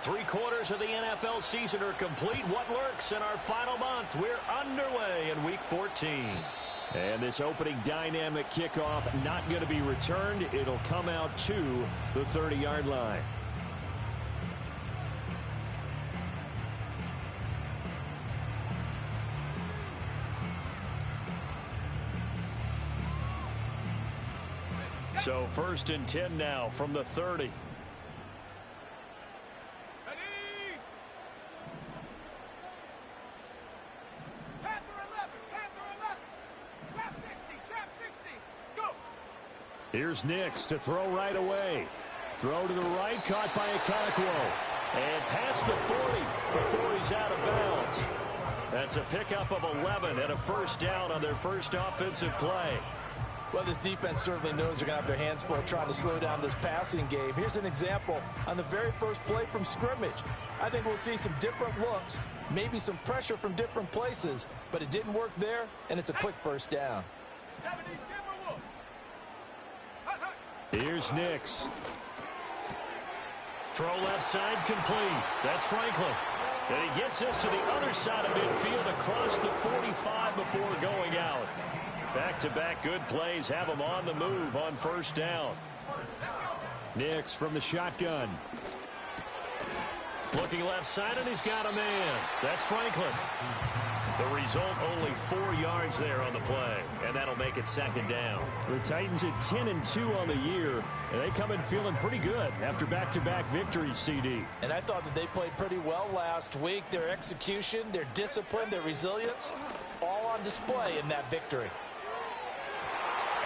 3/4 of the NFL season are complete. What lurks in our final month? We're underway in Week 14. And this opening dynamic kickoff not going to be returned. It'll come out to the 30-yard line. So 1st and 10 now from the 30. Here's Nix to throw right away. Throw to the right, caught by Okonkwo. And past the 40 before he's out of bounds. That's a pickup of 11 and a first down on their first offensive play. Well, this defense certainly knows they're going to have their hands full trying to slow down this passing game. Here's an example on the very first play from scrimmage. I think we'll see some different looks, maybe some pressure from different places, but it didn't work there, and it's a quick first down. Here's Nix. Throw left side complete. That's Franklin. And he gets us to the other side of midfield across the 45 before going out. Back-to-back good plays have him on the move on first down. Nix from the shotgun. Looking left side, and he's got a man. That's Franklin. The result, only 4 yards there on the play, and that'll make it second down. The Titans at 10-2 on the year, and they come in feeling pretty good after back-to-back victories, CD. And I thought that they played pretty well last week. Their execution, their discipline, their resilience, all on display in that victory.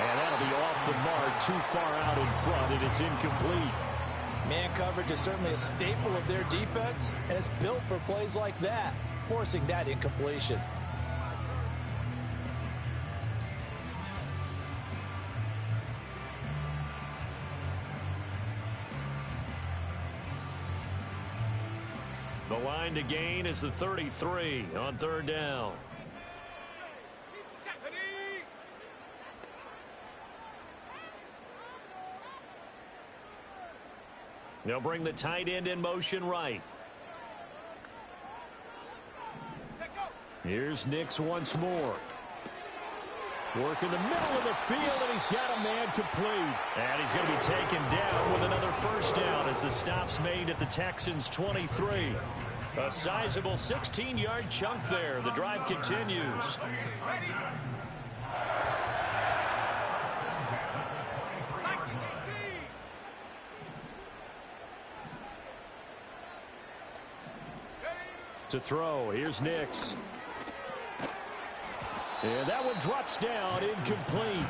And that'll be off the mark, too far out in front, and it's incomplete. Man coverage is certainly a staple of their defense, and it's built for plays like that, forcing that incompletion. The line to gain is the 33 on third down. They'll bring the tight end in motion right. Here's Nix once more. Work in the middle of the field, and he's got a man complete. And he's going to be taken down with another first down as the stop's made at the Texans' 23. A sizable 16-yard chunk there. The drive continues. To throw, here's Nix. And that one drops down, incomplete.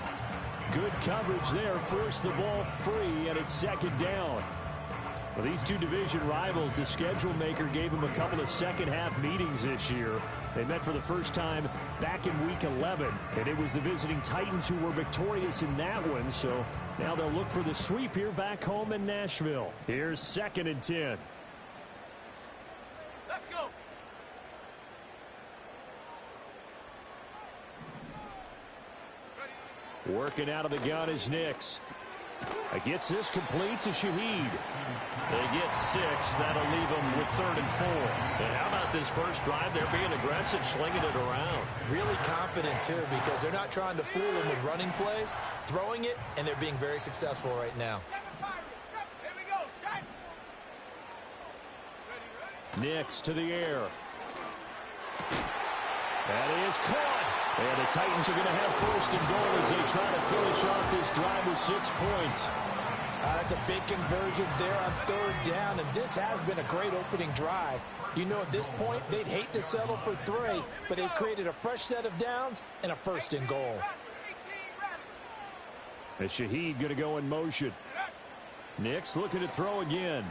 Good coverage there, forced the ball free, and it's second down. Well, these two division rivals, the schedule maker gave them a couple of second-half meetings this year. They met for the first time back in Week 11, and it was the visiting Titans who were victorious in that one, so now they'll look for the sweep here back home in Nashville. Here's 2nd and 10. Working out of the gun is Nix. Gets this complete to Shaheed. They get 6. That'll leave them with 3rd and 4. And how about this first drive? They're being aggressive, slinging it around. Really confident, too, because they're not trying to fool them with running plays, throwing it, and they're being very successful right now. Nix to the air. That is caught. And the Titans are going to have 1st and goal as they try to finish off this drive with 6 points. That's a big conversion there on 3rd down, and this has been a great opening drive. You know, at this point, they'd hate to settle for 3, but they've created a fresh set of downs and a 1st and goal. As Shaheed going to go in motion. Nix looking to throw again.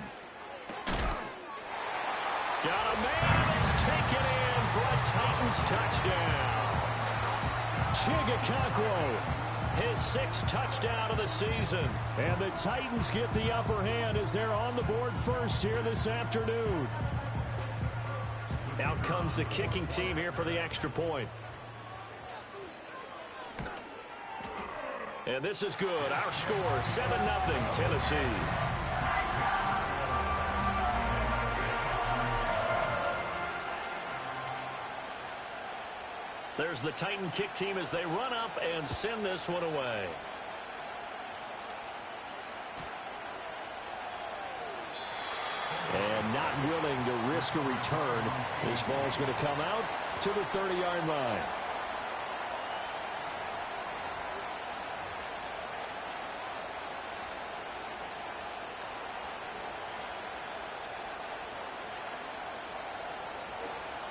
Got a man. It's taken in for a Titans touchdown. Okonkwo, his 6th touchdown of the season. And the Titans get the upper hand as they're on the board first here this afternoon. Out comes the kicking team here for the extra point. And this is good. Our score, 7-0 Tennessee. There's the Titan kick team as they run up and send this one away. And not willing to risk a return. This ball's going to come out to the 30-yard line.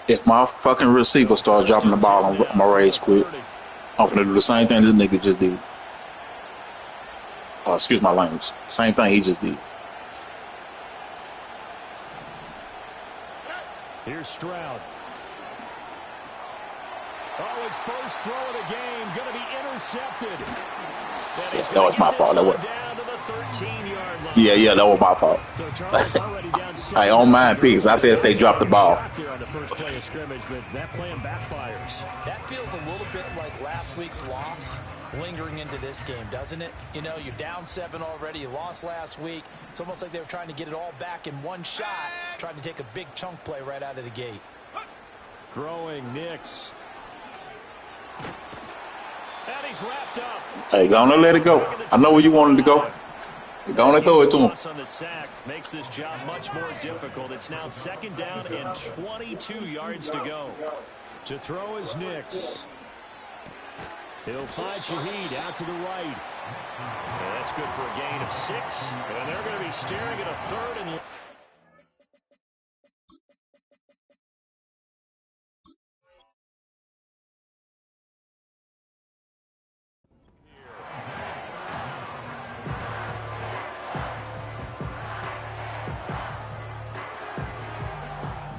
If my fucking receiver starts dropping the ball, I'm going to rage quit. I'm going to do the same thing this nigga just did. Excuse my language. Same thing he just did. Here's Stroud. Oh, his first throw of the game going to be intercepted. Yeah, that was my fault. That was. Down to the 13-yard line. Yeah, that was my fault. I own mine picks. I said if they drop the ball. On the first play of scrimmage, but that plan backfires. That feels a little bit like last week's loss lingering into this game, doesn't it? You know, you're down 7 already. You lost last week. It's almost like they were trying to get it all back in one shot, trying to take a big chunk play right out of the gate. Throwing Nix. And he's wrapped up. Hey, go on and let it go. I know where you wanted to go. Go on and throw it to him. On the sack makes this job much more difficult. It's now 2nd down and 22 yards to go. To throw is Nix. He'll find Shaheed out to the right. And that's good for a gain of 6. And they're going to be staring at a 3rd and...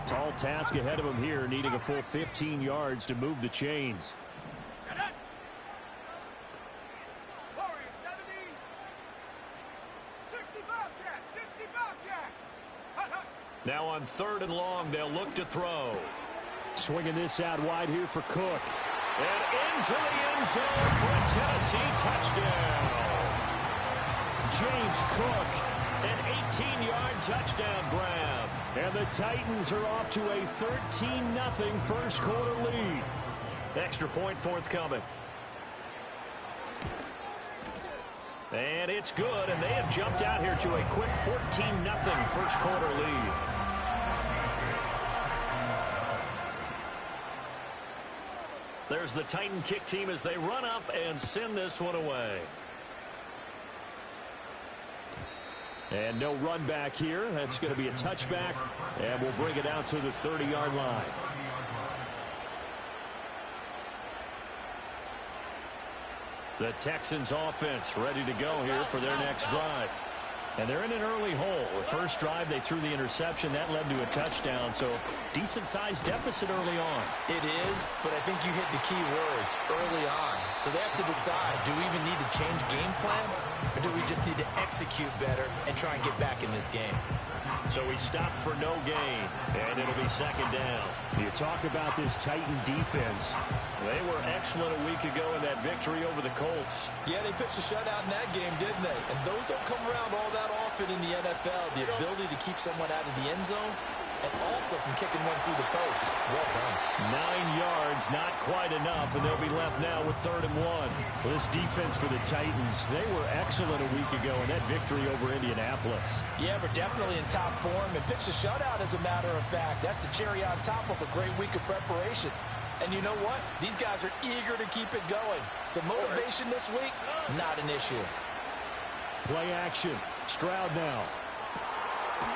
Tall task ahead of him here, needing a full 15 yards to move the chains. Now on 3rd and long, they'll look to throw. Swinging this out wide here for Cook. And into the end zone for a Tennessee touchdown. James Cook, an 18-yard touchdown grab. And the Titans are off to a 13-0 first quarter lead. Extra point forthcoming. And it's good, and they have jumped out here to a quick 14-0 first quarter lead. There's the Titan kick team as they run up and send this one away. And no run back here. That's going to be a touchback, and we'll bring it out to the 30-yard line. The Texans offense ready to go here for their next drive. And they're in an early hole. The first drive, they threw the interception. That led to a touchdown, so decent-sized deficit early on. It is, but I think you hit the key words, early on. So they have to decide, do we even need to change game plan, or do we just need to execute better and try and get back in this game? So we stop for no gain, and it'll be 2nd down. You talk about this Titan defense. They were excellent a week ago in that victory over the Colts. Yeah, they pitched a shutout in that game, didn't they? And those don't come around all that often in the NFL. The ability to keep someone out of the end zone and also from kicking one through the post. Well done. 9 yards, not quite enough, and they'll be left now with 3rd and 1. This defense for the Titans, they were excellent a week ago in that victory over Indianapolis. Yeah, we're definitely in top form and pitched a shutout, as a matter of fact. That's the cherry on top of a great week of preparation. And you know what? These guys are eager to keep it going. So motivation this week, not an issue. Play action. Stroud now.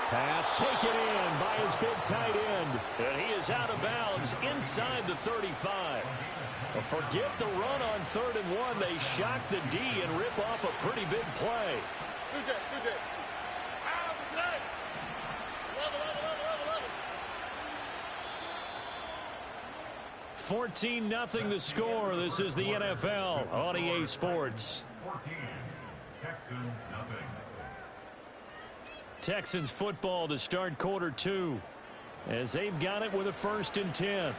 Pass taken in by his big tight end. And he is out of bounds inside the 35. Well, forget the run on 3rd and 1. They shock the D and rip off a pretty big play. 14-0 the score. This is the NFL on EA Sports. 14, Texans nothing. Texans football to start quarter 2 as they've got it with a 1st and 10.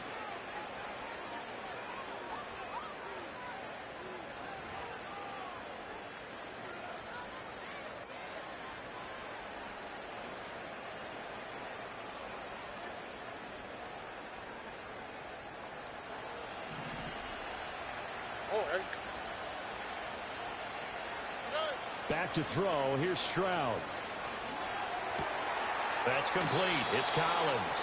Back to throw. Here's Stroud. That's complete. It's Collins.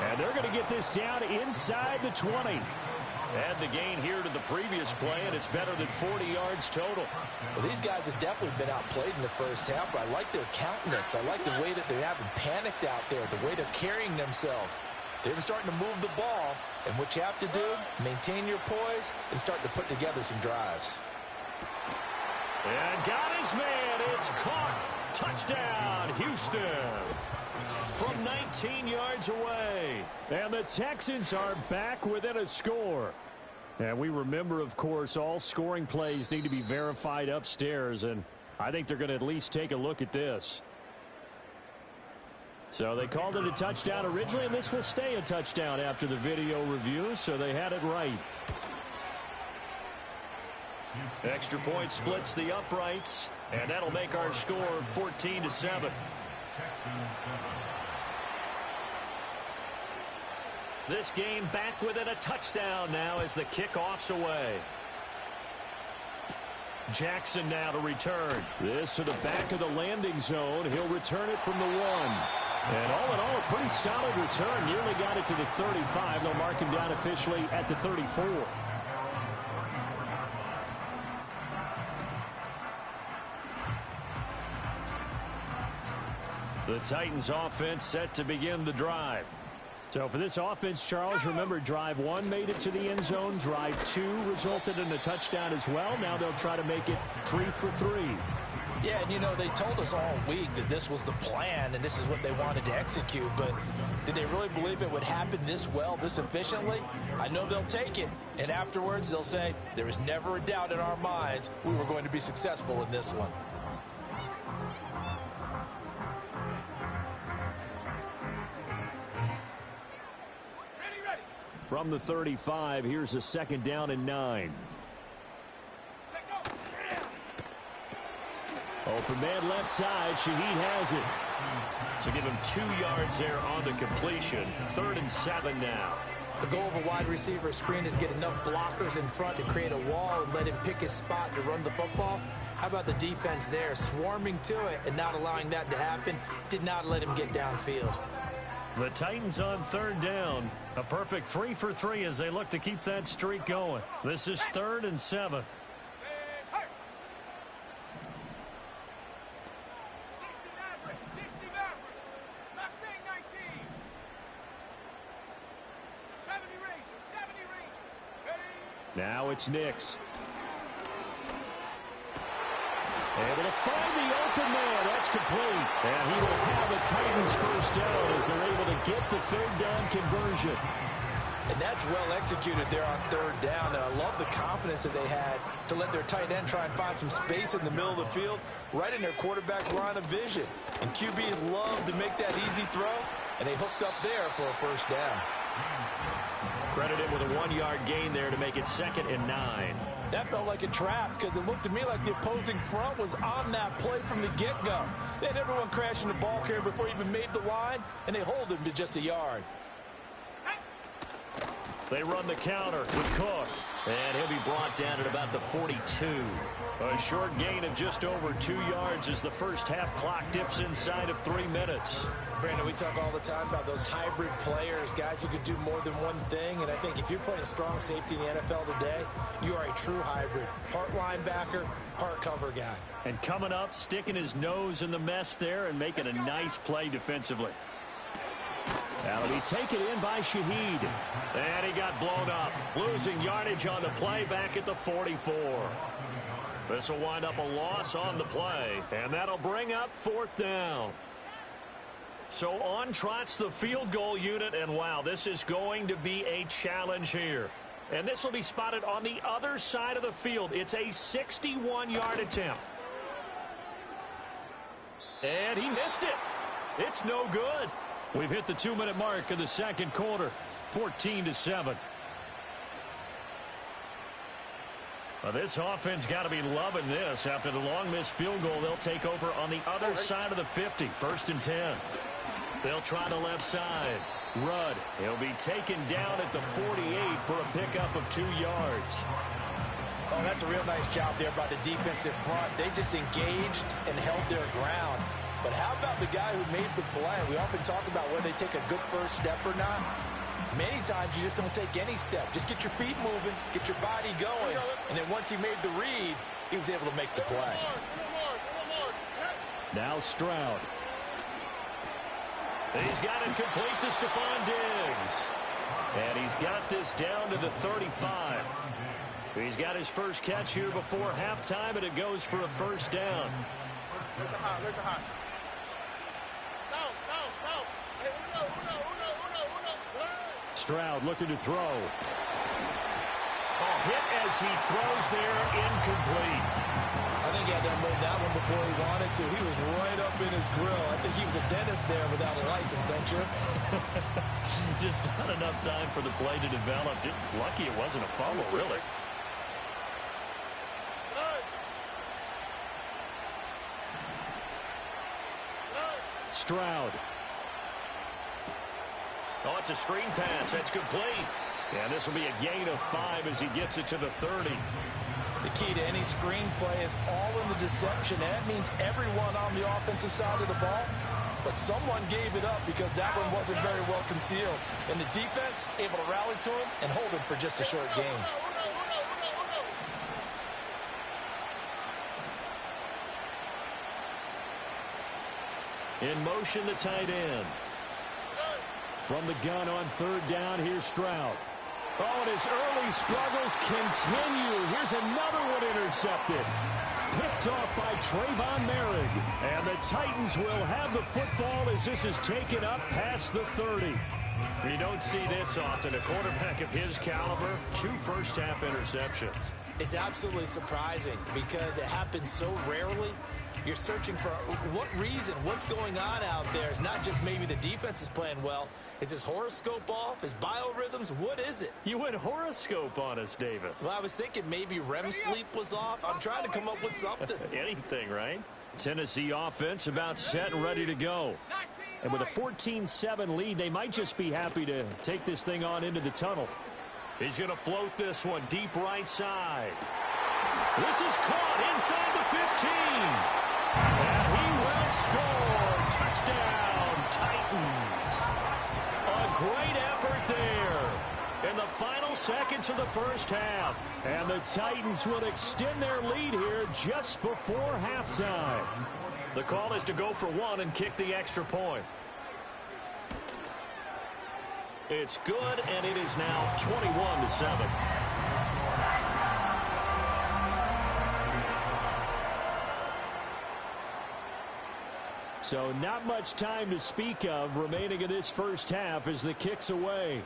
And they're going to get this down inside the 20. Add the gain here to the previous play, and it's better than 40 yards total. Well, these guys have definitely been outplayed in the first half, but I like their countenance. I like the way that they haven't panicked out there, the way they're carrying themselves. They're starting to move the ball, and what you have to do, maintain your poise and start to put together some drives. And got his man. It's caught. Touchdown, Houston. From 19 yards away. And the Texans are back within a score. And we remember, of course, all scoring plays need to be verified upstairs. And I think they're going to at least take a look at this. So they called it a touchdown originally, and this will stay a touchdown after the video review, so they had it right. Extra point splits the uprights, and that'll make our score 14-7. This game back within a touchdown now as the kickoff's away. Jackson now to return. This to the back of the landing zone. He'll return it from the 1. And all in all, a pretty solid return. Nearly got it to the 35. They'll mark him down officially at the 34. The Titans offense set to begin the drive. So for this offense, Charles, remember drive 1 made it to the end zone. Drive 2 resulted in a touchdown as well. Now they'll try to make it 3 for 3. Yeah, and you know, they told us all week that this was the plan and this is what they wanted to execute, but did they really believe it would happen this well, this efficiently? I know they'll take it, and afterwards they'll say, there was never a doubt in our minds we were going to be successful in this one. From the 35, here's a 2nd down and 9. Open man left side. Shaheed has it. So give him 2 yards there on the completion. 3rd and 7 now. The goal of a wide receiver screen is get enough blockers in front to create a wall and let him pick his spot to run the football. How about the defense there, swarming to it and not allowing that to happen? Did not let him get downfield. The Titans on 3rd down. A perfect 3 for 3 as they look to keep that streak going. This is 3rd and 7. Now it's Nix. Able to find the open man. That's complete. And he will have a Titans first down as they're able to get the 3rd down conversion. And that's well executed there on 3rd down. And I love the confidence that they had to let their tight end try and find some space in the middle of the field, right in their quarterback's line of vision. And QBs love to make that easy throw, and they hooked up there for a first down. Credited with a 1-yard gain there to make it 2nd and 9. That felt like a trap because it looked to me like the opposing front was on that play from the get-go. They had everyone crashing the ball carrier before he even made the line, and they hold him to just a yard. They run the counter with Cook, and he'll be brought down at about the 42. A short gain of just over 2 yards as the first half clock dips inside of 3 minutes. Brandon, we talk all the time about those hybrid players, guys who can do more than one thing, and I think if you're playing strong safety in the NFL today, you are a true hybrid. Part linebacker, part cover guy. And coming up, sticking his nose in the mess there and making a nice play defensively. That'll be taken in by Shaheed. And he got blown up. Losing yardage on the play back at the 44. This will wind up a loss on the play. And that'll bring up 4th down. So on trots the field goal unit. And wow, this is going to be a challenge here. And this will be spotted on the other side of the field. It's a 61-yard attempt. And he missed it. It's no good. We've hit the 2-minute mark of the 2nd quarter. 14-7. Well, this offense got to be loving this. After the long missed field goal, they'll take over on the other side of the 50. 1st and 10. They'll try the left side. Rudd. He'll be taken down at the 48 for a pickup of 2 yards. Oh, that's a real nice job there by the defensive front. They just engaged and held their ground. But how about the guy who made the play? We often talk about whether they take a good first step or not. Many times you just don't take any step. Just get your feet moving, get your body going, and then once he made the read, he was able to make the play. Now Stroud. He's got it complete to Stephon Diggs. And he's got this down to the 35. He's got his first catch here before halftime, and it goes for a first down. Stroud looking to throw. Oh, hit as he throws there, incomplete. I think he had to unload that one before he wanted to. He was right up in his grill. I think he was a dentist there without a license, don't you? Just not enough time for the play to develop. Just lucky it wasn't a fumble, really. Stroud. Oh, it's a screen pass. That's complete. And this will be a gain of 5 as he gets it to the 30. The key to any screen play is all in the deception. That means everyone on the offensive side of the ball. But someone gave it up because that one wasn't very well concealed. And the defense able to rally to him and hold him for just a short gain. In motion, the tight end. From the gun on third down, here's Stroud. Oh, and his early struggles continue. Here's another one intercepted. Picked off by Trayvon Merrick. And the Titans will have the football as this is taken up past the 30. You don't see this often. A quarterback of his caliber, 2 first-half interceptions. It's absolutely surprising because it happens so rarely. You're searching for what reason, what's going on out there. It's not just maybe the defense is playing well. Is his horoscope off? His biorhythms? What is it? You went horoscope on us, Davis. Well, I was thinking maybe REM sleep was off. I'm trying to come up with something. Anything, right? Tennessee offense about set and ready to go. And with a 14-7 lead, they might just be happy to take this thing on into the tunnel. He's going to float this one deep right side. This is caught inside the 15. And he will score. Touchdown, Titans. A great effort there in the final seconds of the first half. And the Titans will extend their lead here just before halftime. The call is to go for 1 and kick the extra point. It's good, and it is now 21-7. So not much time to speak of remaining in this first half as the kick's away.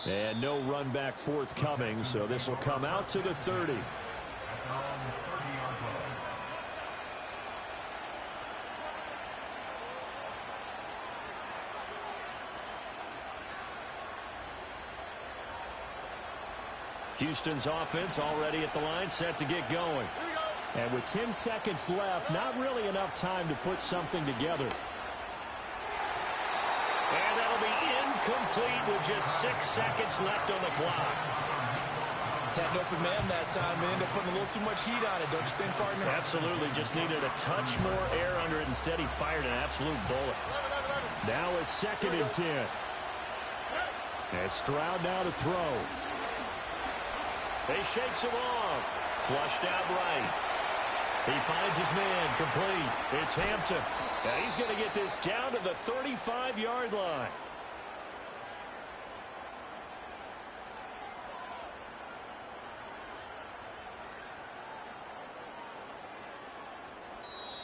And no run back forthcoming, so this will come out to the 30. Houston's offense already at the line, set to get going. And with 10 seconds left, not really enough time to put something together. And that'll be incomplete with just 6 seconds left on the clock. Had an open man that time and ended up putting a little too much heat on it, don't you think, partner? Absolutely. Just needed a touch more air under it. Instead, he fired an absolute bullet. Now a 2nd and 10. And Stroud now to throw. He shakes him off. Flushed out right. He finds his man complete. It's Hampton. Now he's going to get this down to the 35-yard line.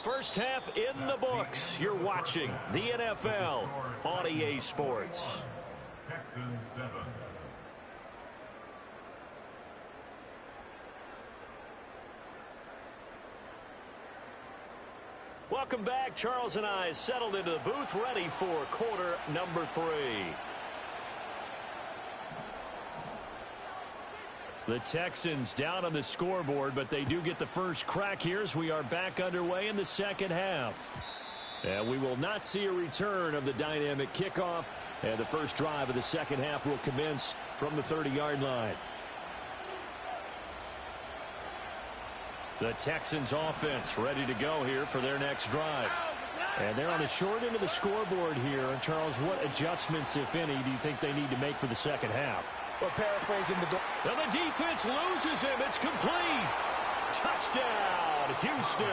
First half in the books. You're watching the NFL on EA Sports. Texans 7. Welcome back. Charles and I settled into the booth, ready for quarter number 3. The Texans down on the scoreboard, but they do get the first crack here as we are back underway in the second half. And we will not see a return of the dynamic kickoff, and the first drive of the second half will commence from the 30-yard line. The Texans offense ready to go here for their next drive. And they're on the short end of the scoreboard here. And Charles, what adjustments, if any, do you think they need to make for the second half? Well, paraphrasing the goal. And the defense loses him. It's complete. Touchdown, Houston.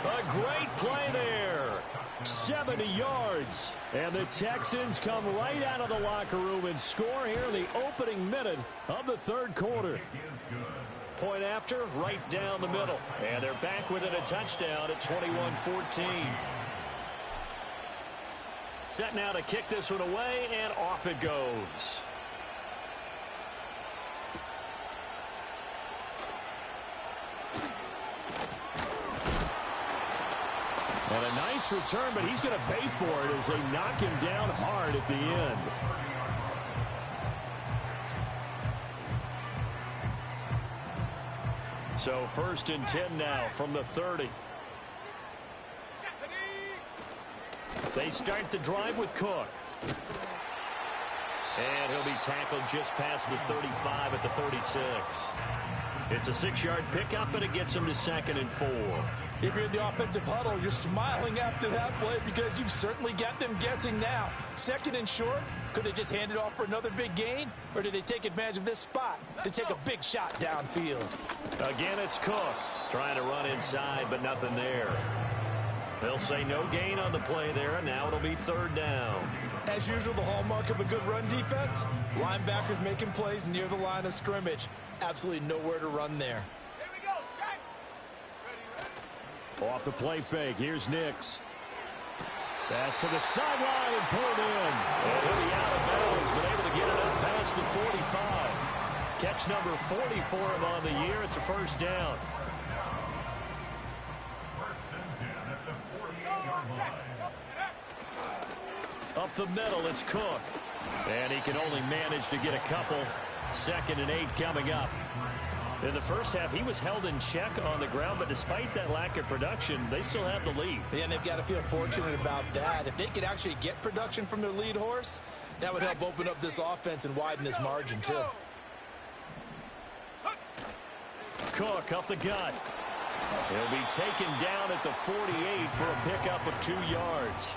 A great play there. 70 yards. And the Texans come right out of the locker room and score here in the opening minute of the third quarter. Point after, right down the middle. And they're back within a touchdown at 21-14. Set now to kick this one away, and off it goes. And a nice return, but he's going to pay for it as they knock him down hard at the end. So 1st and 10 now from the 30. They start the drive with Cook. And he'll be tackled just past the 35 at the 36. It's a 6-yard pickup, and it gets him to 2nd and 4. If you're in the offensive huddle, you're smiling after that play because you've certainly got them guessing now. 2nd and short, could they just hand it off for another big gain? Or did they take advantage of this spot to take a big shot downfield? Again, it's Cook trying to run inside, but nothing there. They'll say no gain on the play there, and now it'll be 3rd down. As usual, the hallmark of a good run defense, linebackers making plays near the line of scrimmage. Absolutely nowhere to run there. Off the play fake, here's Nix. Pass to the sideline and pulled in. And he'll be out of bounds, but able to get it up past the 45. Catch number 40 for him on the year. It's a 1st down. 1st and 10 at the 48-yard line. Up the middle, it's Cook. And he can only manage to get a couple. 2nd and 8 coming up. In the first half, he was held in check on the ground, but despite that lack of production, they still have the lead. Yeah, and they've got to feel fortunate about that. If they could actually get production from their lead horse, that would help open up this offense and widen this margin, too. Cook up the gut. He'll be taken down at the 48 for a pickup of 2 yards.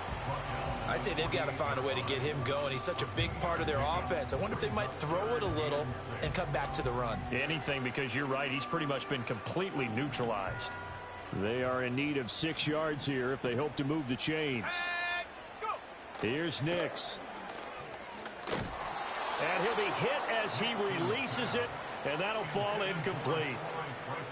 I'd say they've got to find a way to get him going. He's such a big part of their offense. I wonder if they might throw it a little and come back to the run. Anything, because you're right. He's pretty much been completely neutralized. They are in need of 6 yards here if they hope to move the chains. Here's Nix. And he'll be hit as he releases it, and that'll fall incomplete.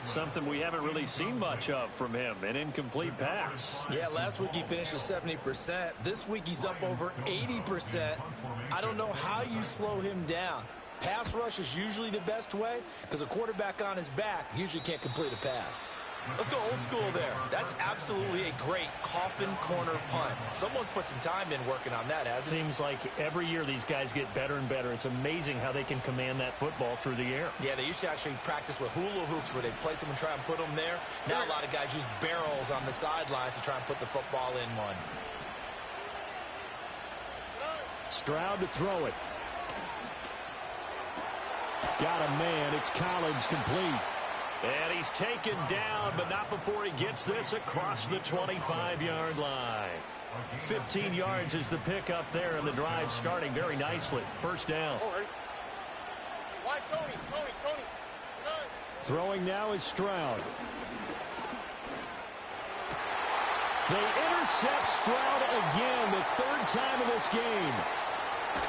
Something we haven't really seen much of from him, an incomplete pass. Yeah, last week he finished at 70%. This week he's up over 80%. I don't know how you slow him down. Pass rush is usually the best way because a quarterback on his back usually can't complete a pass. Let's go old school there. That's absolutely a great coffin corner punt. Someone's put some time in working on that, hasn't it? Seems like every year these guys get better and better. It's amazing how they can command that football through the air. Yeah, they used to actually practice with hula hoops where they place them and try and put them there. Now a lot of guys use barrels on the sidelines to try and put the football in one. Stroud to throw it. Got a man. It's Collins complete. And he's taken down, but not before he gets this across the 25-yard line. 15 yards is the pickup there, and the drive starting very nicely. 1st down. Throwing now is Stroud. They intercept Stroud again, the 3rd time in this game.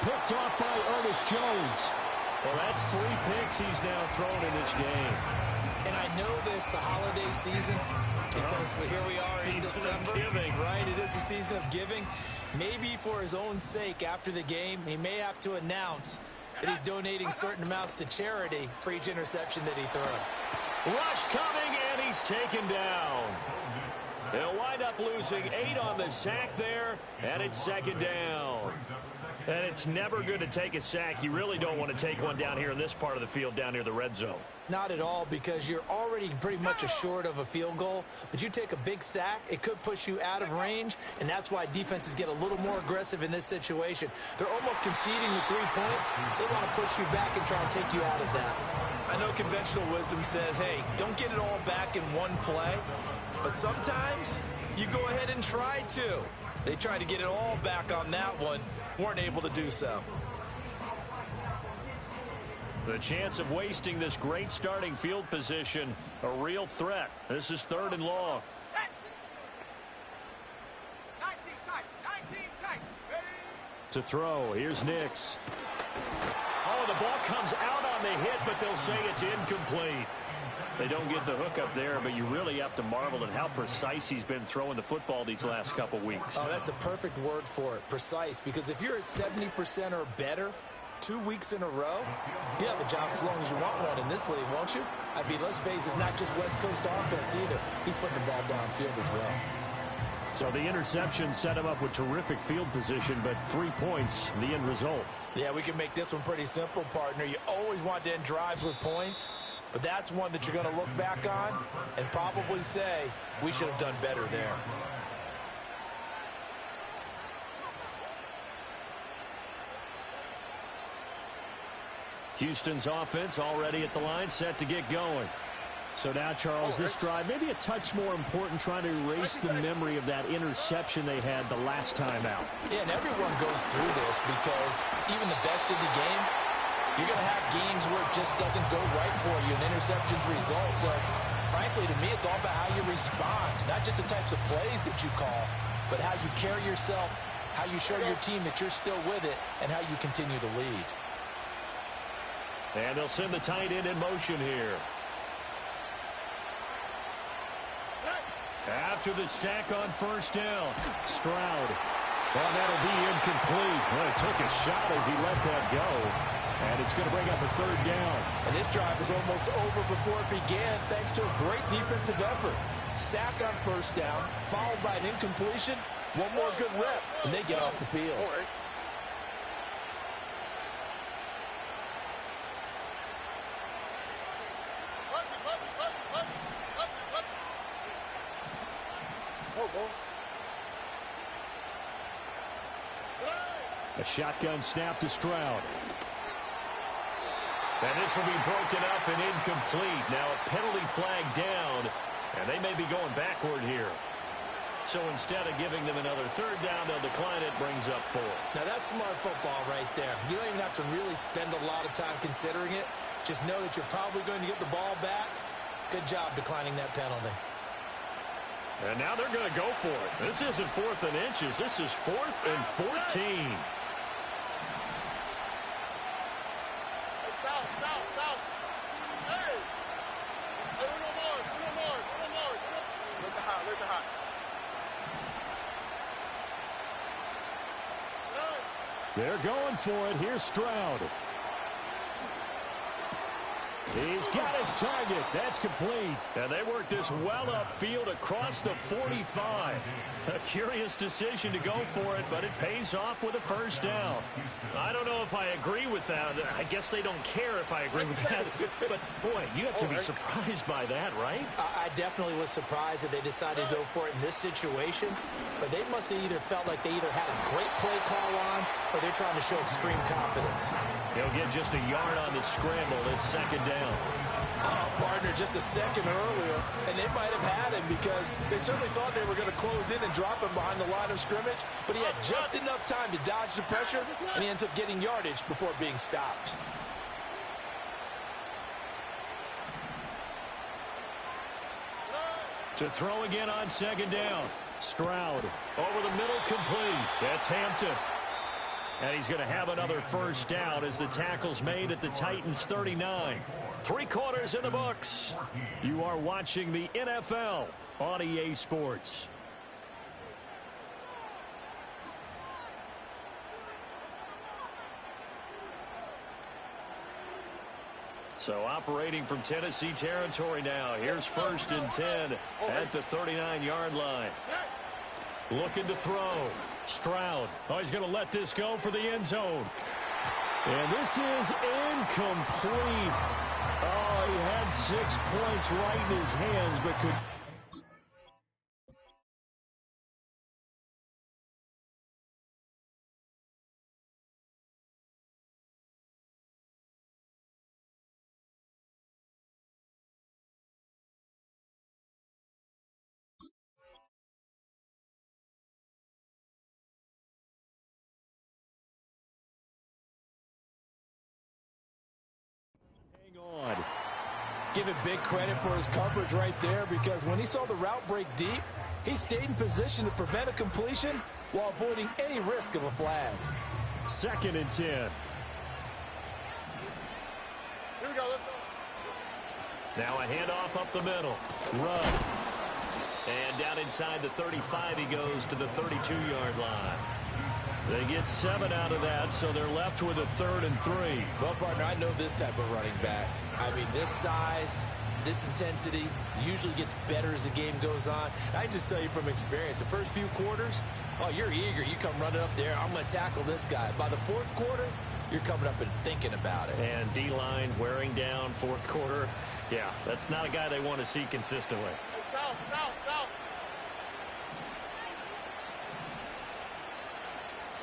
Picked off by Ernest Jones. Well, that's 3 picks he's now thrown in this game. And I know this, the holiday season, because here we are in December. Giving. Right, it is the season of giving. Maybe for his own sake after the game, he may have to announce that he's donating certain amounts to charity for each interception that he throws. Rush coming, and he's taken down. They'll wind up losing 8 on the sack there, and it's second down. And it's never good to take a sack. You really don't want to take one down here in this part of the field down near the red zone. Not at all, because you're already pretty much assured of a field goal. But you take a big sack, it could push you out of range, and that's why defenses get a little more aggressive in this situation. They're almost conceding the 3 points. They want to push you back and try and take you out of that. I know conventional wisdom says, hey, don't get it all back in one play. But sometimes you go ahead and try to. They tried to get it all back on that one, weren't able to do so. The chance of wasting this great starting field position, a real threat. This is 3rd and long. 19 tight. To throw, here's Nix. Oh, the ball comes out on the hit, but they'll say it's incomplete. They don't get the hook up there, but you really have to marvel at how precise he's been throwing the football these last couple weeks. Oh, that's the perfect word for it, precise, because if you're at 70% or better 2 weeks in a row, you have a job as long as you want one in this league, won't you? I mean, let's face it, it's not just West Coast offense either. He's putting the ball downfield as well. So the interception set him up with terrific field position, but 3 points, the end result. Yeah, we can make this one pretty simple, partner. You always want to end drives with points, but that's one that you're going to look back on and probably say, we should have done better there. Houston's offense already at the line, set to get going. So now, Charles, this drive maybe a touch more important, trying to erase the memory of that interception they had the last time out. Yeah, and everyone goes through this because even the best in the game, you're going to have games where it just doesn't go right for you, and interceptions result. So, frankly, to me, it's all about how you respond, not just the types of plays that you call, but how you carry yourself, how you show your team that you're still with it, and how you continue to lead. And they'll send the tight end in motion here. After the sack on 1st down, Stroud. Well, that'll be incomplete. Well, he took a shot as he let that go. And it's going to bring up a 3rd down. And this drive is almost over before it began thanks to a great defensive effort. Sack on 1st down, followed by an incompletion. One more good rep, and they get off the field. A shotgun snap to Stroud. And this will be broken up and incomplete. Now a penalty flag down, and they may be going backward here. So instead of giving them another 3rd down, they'll decline it, brings up 4. Now that's smart football right there. You don't even have to really spend a lot of time considering it. Just know that you're probably going to get the ball back. Good job declining that penalty. And now they're going to go for it. This isn't 4th and inches. This is 4th and 14. They're going for it. Here's Stroud. He's got his target. That's complete. And they work this well upfield across the 45. A curious decision to go for it, but it pays off with a 1st down. I don't know if I agree with that. I guess they don't care if I agree with that. But, boy, you have to be surprised by that, right? I definitely was surprised that they decided to go for it in this situation. But they must have either felt like they either had a great play call on or they're trying to show extreme confidence. He'll get just a yard on the scramble. It's 2nd down. Oh, partner, just a second earlier, and they might have had him because they certainly thought they were going to close in and drop him behind the line of scrimmage, but he had just enough time to dodge the pressure, and he ends up getting yardage before being stopped. To throw again on 2nd down. Stroud over the middle, complete. That's Hampton. And he's going to have another 1st down as the tackle's made at the Titans' 39. 3 quarters in the books. You are watching the NFL on EA Sports. So operating from Tennessee territory now. Here's 1st and 10 at the 39-yard line. Looking to throw. Stroud. Oh, he's going to let this go for the end zone. And this is incomplete. Oh, he had 6 points right in his hands, but could... on. Give it big credit for his coverage right there, because when he saw the route break deep, he stayed in position to prevent a completion while avoiding any risk of a flag. 2nd and 10. Here we go. Let's go. Now a handoff up the middle. Run. And down inside the 35 he goes to the 32-yard line. They get 7 out of that, so they're left with a 3rd and 3. Well, partner, I know this type of running back. I mean, this size, this intensity usually gets better as the game goes on. I just tell you from experience, the first few quarters, oh, you're eager. You come running up there, I'm going to tackle this guy. By the 4th quarter, you're coming up and thinking about it. And D-line wearing down 4th quarter. Yeah, that's not a guy they want to see consistently. Hey, south, south, south.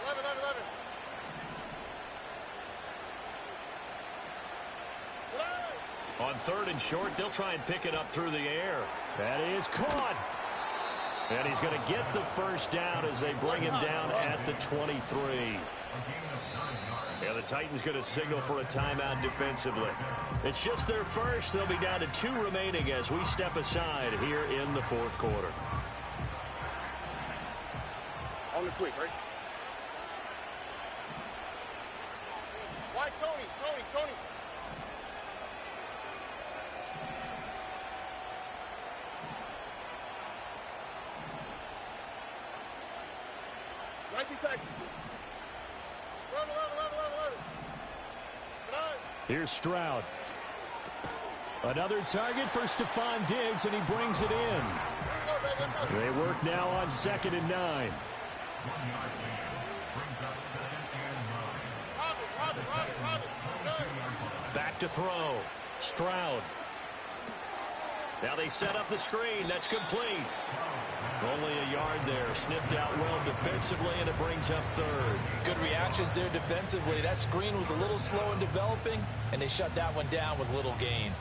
11, 11, 11. On 3rd and short, they'll try and pick it up through the air. That is caught. And he's going to get the 1st down as they bring him down at the 23. Yeah, the Titans going to signal for a timeout defensively. It's just their first. They'll be down to 2 remaining as we step aside here in the 4th quarter. On the quick, right? Why Tony? Tony, Tony. Here's Stroud. Another target for Stephon Diggs, and he brings it in. They work now on 2nd and 9. Back to throw. Stroud. Now they set up the screen. That's complete. Only a yard there. Sniffed out well defensively, and it brings up 3rd. Good reactions there defensively. That screen was a little slow in developing, and they shut that one down with little gain.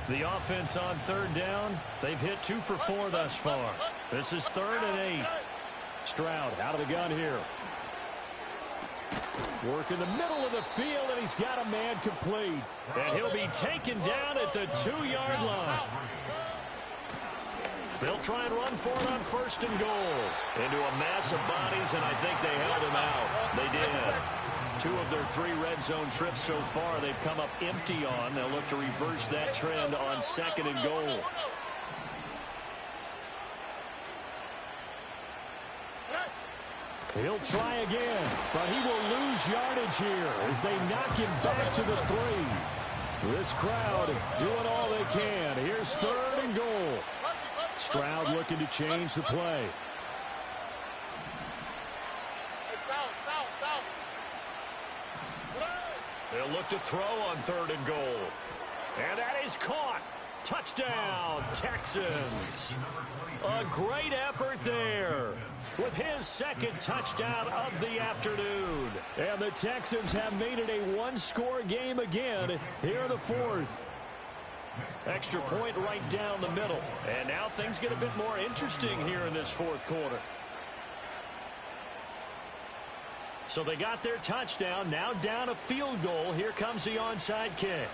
The offense on 3rd down, they've hit 2 for 4 thus far. This is 3rd and 8. Stroud out of the gun here. Work in the middle of the field, and he's got a man complete. And he'll be taken down at the 2-yard line. They'll try and run for it on 1st and goal. Into a mass of bodies, and I think they held him out. They did. 2 of their 3 red zone trips so far they've come up empty on. They'll look to reverse that trend on 2nd and goal. He'll try again, but he will lose yardage here as they knock him back to the 3. This crowd doing all they can. Here's 3rd and goal. Stroud looking to change the play. They'll look to throw on 3rd and goal. And that is caught. Touchdown, Texans. A great effort there with his 2nd touchdown of the afternoon. And the Texans have made it a 1-score game again here in the 4th. Extra point right down the middle. And now things get a bit more interesting here in this 4th quarter. So they got their touchdown, now down a field goal. Here comes the onside kick.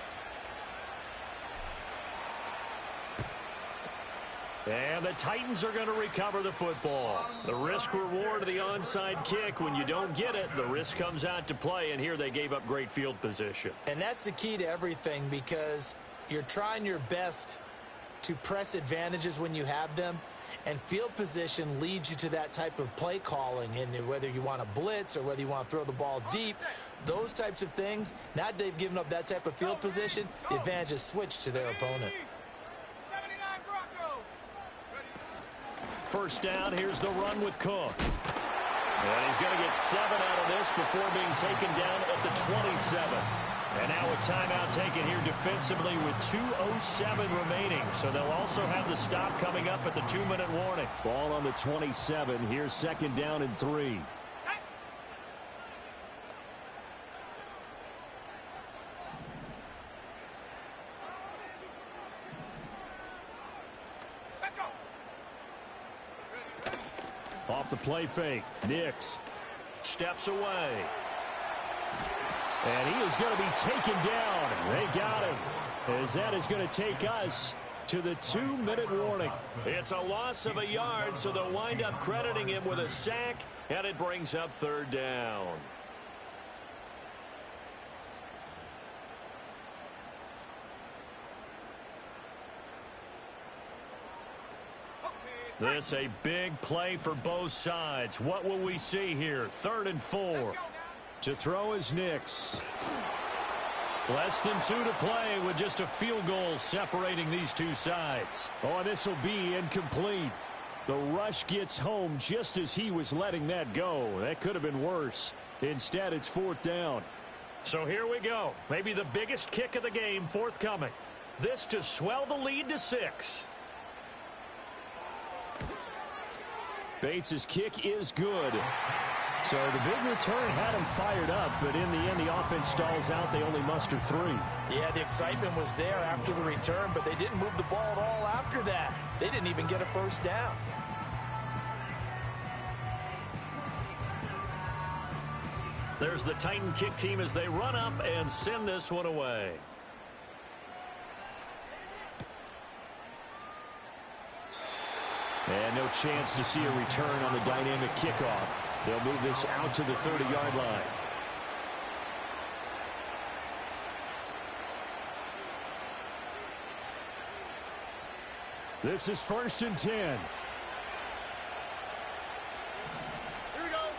And the Titans are going to recover the football. The risk-reward of the onside kick, when you don't get it, the risk comes out to play, and here they gave up great field position. And that's the key to everything, because you're trying your best to press advantages when you have them. And field position leads you to that type of play calling. And whether you want to blitz or whether you want to throw the ball deep, those types of things, now that they've given up that type of field position, the advantage is switched to their opponent. First down, here's the run with Cook. And he's going to get 7 out of this before being taken down at the 27. And now a timeout taken here defensively with 2:07 remaining. So they'll also have the stop coming up at the 2-minute warning. Ball on the 27. Here's second down and 3. Off the play fake. Nix steps away. And he is going to be taken down. They got him. As that is going to take us to the 2-minute warning. It's a loss of a yard, so they'll wind up crediting him with a sack, and it brings up third down. This a big play for both sides. What will we see here? 3rd and 4. To throw is Nix. Less than 2 to play with just a field goal separating these two sides. Oh, this will be incomplete. The rush gets home just as he was letting that go. That could have been worse. Instead, it's 4th down. So here we go. Maybe the biggest kick of the game forthcoming. This to swell the lead to 6. Bates' kick is good. So the big return had him fired up, but in the end, the offense stalls out. They only muster 3. Yeah, the excitement was there after the return, but they didn't move the ball at all after that. They didn't even get a first down. There's the Titan kick team as they run up and send this one away. And no chance to see a return on the dynamic kickoff. They'll move this out to the 30-yard line. This is 1st and 10. Here we go.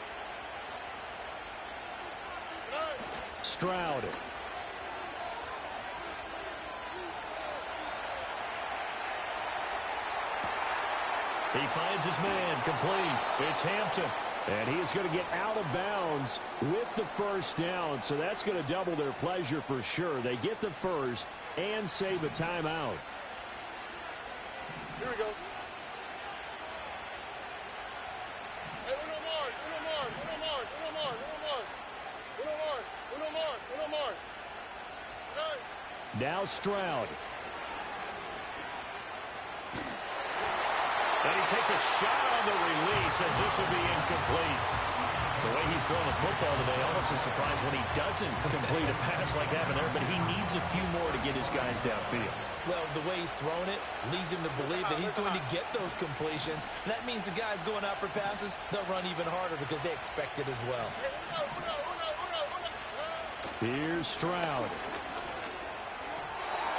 Stroud. He finds his man, complete. It's Hampton. And he is going to get out of bounds with the first down. So that's going to double their pleasure for sure. They get the first and save a timeout. Here we go. Hey, uno more, uno more, uno more, uno more, uno more, uno more, uno more. Now Stroud. And he takes a shot on the release as this will be incomplete. The way he's throwing the football today, almost a surprise when he doesn't complete a pass like that there, but he needs a few more to get his guys downfield. Well, the way he's thrown it leads him to believe that he's going to get those completions. And that means the guys going out for passes, they'll run even harder because they expect it as well. Here's Stroud.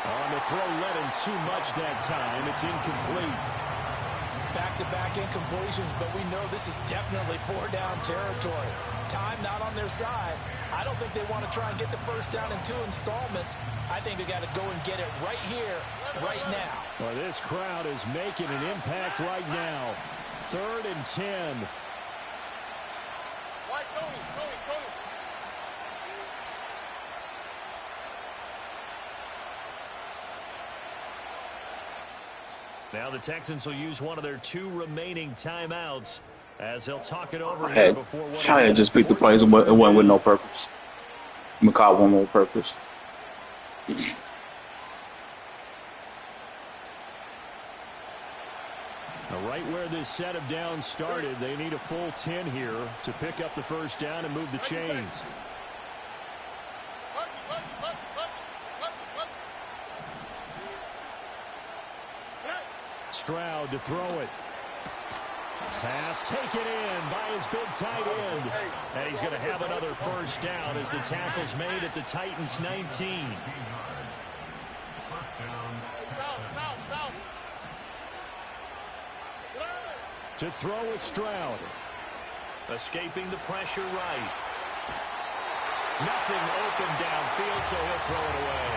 On the throw, let him too much that time. It's incomplete. Back-to-back incompletions, but we know this is definitely 4-down territory. Time not on their side. I don't think they want to try and get the first down in 2 installments. I think they got to go and get it right here, right now. Well, this crowd is making an impact right now. 3rd and 10. Why, Tony? Now the Texans will use one of their 2 remaining timeouts as they'll talk it over Hey, here before one. I had just beat the plays. It wasn't with no purpose. McCall one more purpose. Now right where this set of downs started, they need a full 10 here to pick up the first down and move the chains. Stroud to throw it. Pass taken in by his big tight end. And he's going to have another first down as the tackle's made at the Titans 19. To throw with Stroud. Escaping the pressure right. Nothing open downfield, so he'll throw it away.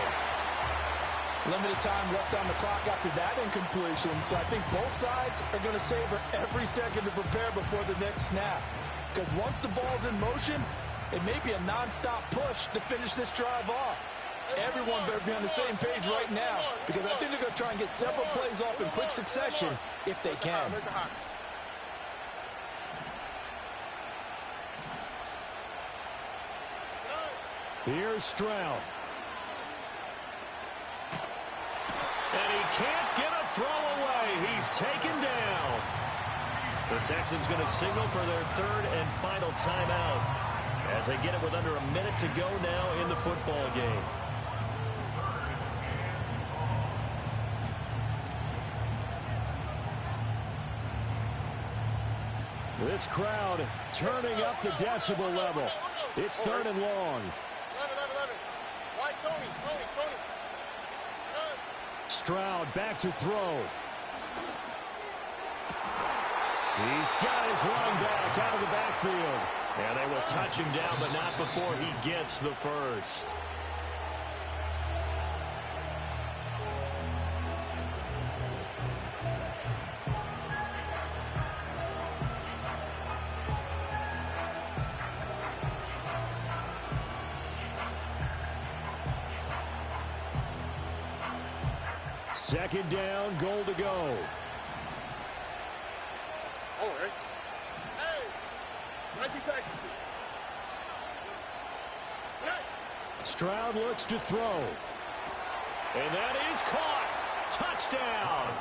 Limited time left on the clock after that incompletion, so I think both sides are going to savor every second to prepare before the next snap. Because once the ball's in motion, it may be a non-stop push to finish this drive off. Everyone better be on the same page right now, because I think they're going to try and get several plays off in quick succession if they can. Here's Stroud. And he can't get a throw away. He's taken down. The Texans going to signal for their third and final timeout as they get it with under a minute to go now in the football game. This crowd turning up the decibel level. It's third and long. 11. Right, Tony. Stroud back to throw. He's got his running back out of the backfield. And they will touch him down, but not before he gets the first. Second down, goal to go. Oh, hey. Hey. 19 Texas. Hey. Stroud looks to throw. And that is caught. Touchdown.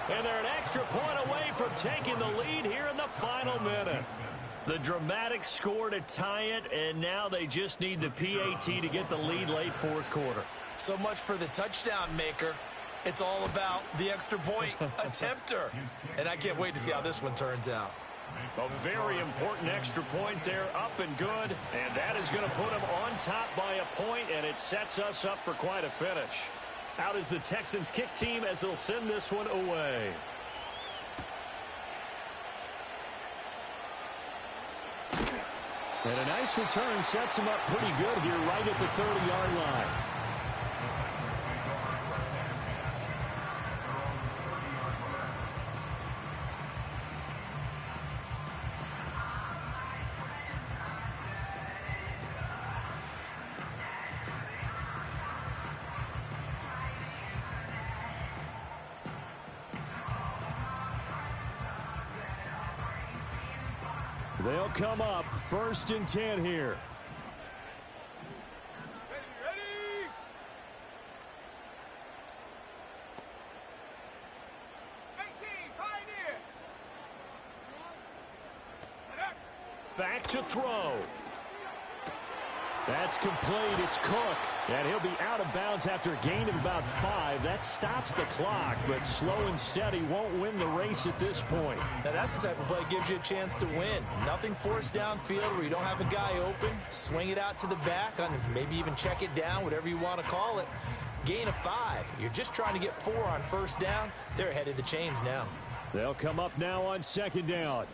And they're an extra point away from taking the lead here in the final minute. The dramatic score to tie it, and now they just need the PAT to get the lead late fourth quarter. So much for the touchdown maker. It's all about the extra point attempter. And I can't wait to see how this one turns out. A very important extra point there, up and good. And that is going to put them on top by a point, and it sets us up for quite a finish. Out is the Texans kick team as they'll send this one away. And a nice return sets them up pretty good here right at the 30-yard line. They'll come up first and 10 here. Ready. Pioneer. Back to throw. That's complete. It's Cook. And he'll be out of bounds after a gain of about 5. That stops the clock, but slow and steady won't win the race at this point. Now that's the type of play that gives you a chance to win. Nothing forced downfield where you don't have a guy open. Swing it out to the back, and maybe even check it down, whatever you want to call it. Gain of 5. You're just trying to get 4 on first down. They're ahead of the chains now. They'll come up now on second down.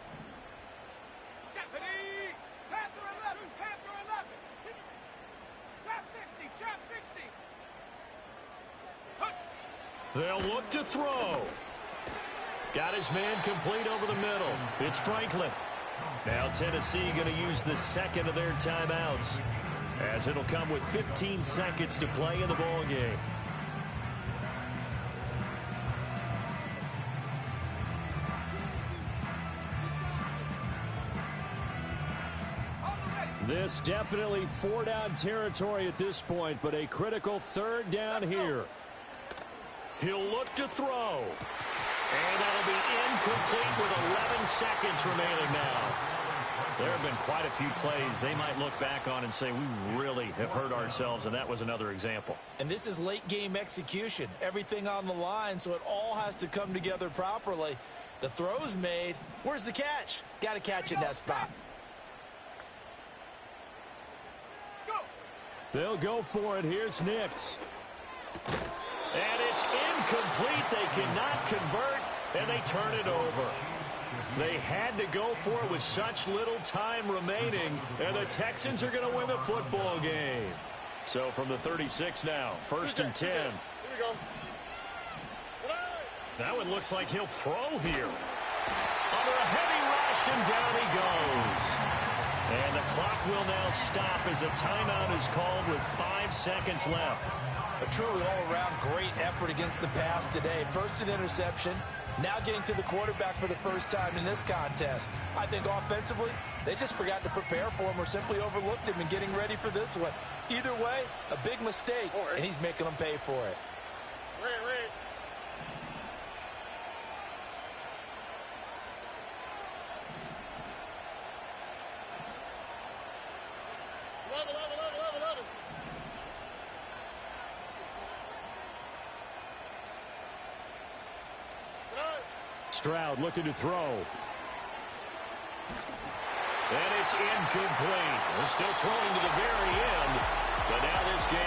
They'll look to throw. Got his man complete over the middle. It's Franklin. Now Tennessee going to use the second of their timeouts, as it'll come with 15 seconds to play in the ball game. This definitely 4-down territory at this point, but a critical third down here. He'll look to throw. And that'll be incomplete with 11 seconds remaining now. There have been quite a few plays they might look back on and say, we really have hurt ourselves, and that was another example. And this is late game execution. Everything on the line, so it all has to come together properly. The throw's made. Where's the catch? Got to catch it in that spot. They'll go for it. Here's Nix. And it's incomplete. They cannot convert, and they turn it over. They had to go for it with such little time remaining, and the Texans are going to win the football game. So from the 36 now, 1st and 10. Here we go. That one looks like he'll throw here. Under a heavy rush, and down he goes. And the clock will now stop as a timeout is called with 5 seconds left. A truly all-around great effort against the pass today. First an interception, now getting to the quarterback for the first time in this contest. I think offensively, they just forgot to prepare for him or simply overlooked him in getting ready for this one. Either way, a big mistake, and he's making them pay for it. Red. Love it. Stroud looking to throw. And it's incomplete. They're still throwing to the very end. But now this game